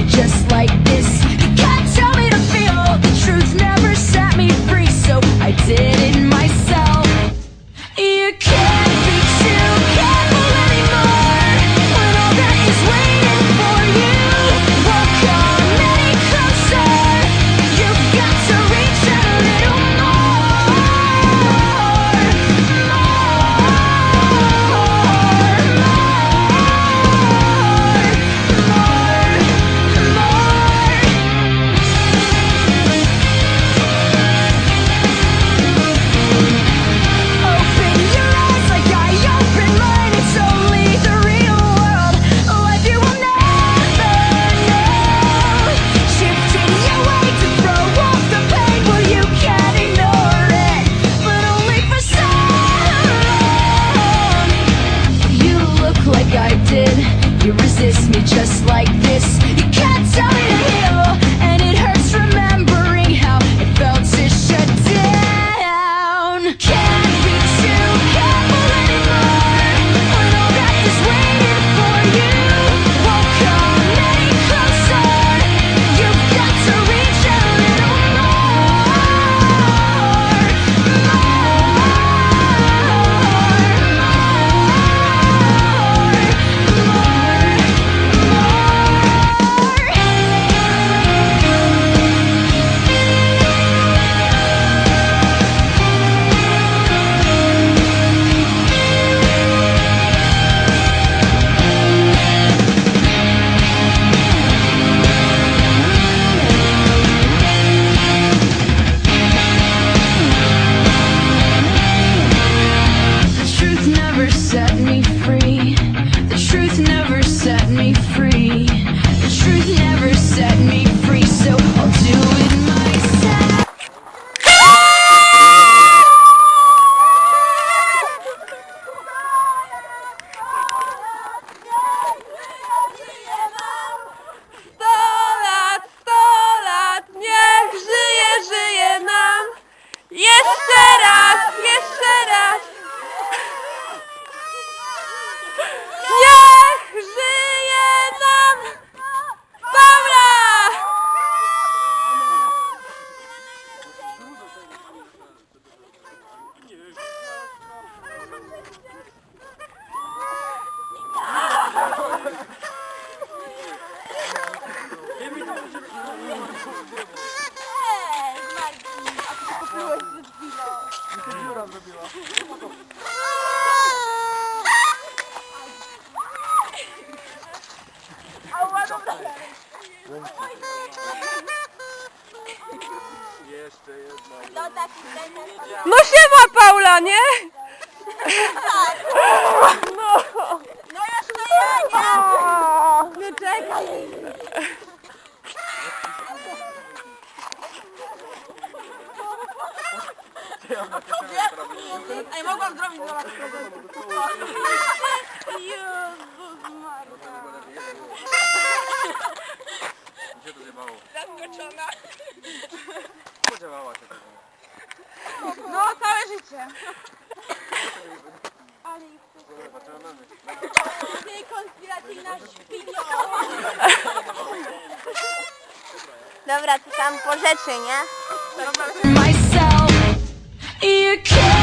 me just like this. You can't tell me to feel, the truth never set me free, so I did it myself. You can't be too careful anymore when all that is waiting for you won't come any closer. You've got to reach a little more, Open your eyes like I open mine. It's only the real world. Life you will never know. Shifting your way to throw off the pain. Well, you can't ignore it, but only for so long. You look like I did. You resist me just like this. You can't tell me to heal, and it hurts remembering how it felt to shut down. Can't be too careful anymore when all that is waiting for you won't come any closer. You've got to reach a little The truth never set me free. The truth never set me free. The truth never set me free, so I'll do it myself. Sto lat, niech żyje, żyje nam. Jeszcze raz, jeszcze raz. Niech żyje nam. Paula! No siema Paula, nie? No jeszcze ja nie! Nie czekaj. Ej, mogłam zrobić dla was prezentu. Jezus Maria. Gdzie to zjebało? Zaskoczona. Podziałała się tego. No, całe życie. Ty konspiracyjna świnio. Dobra, ty tam po rzeczy, nie? Myself, you can't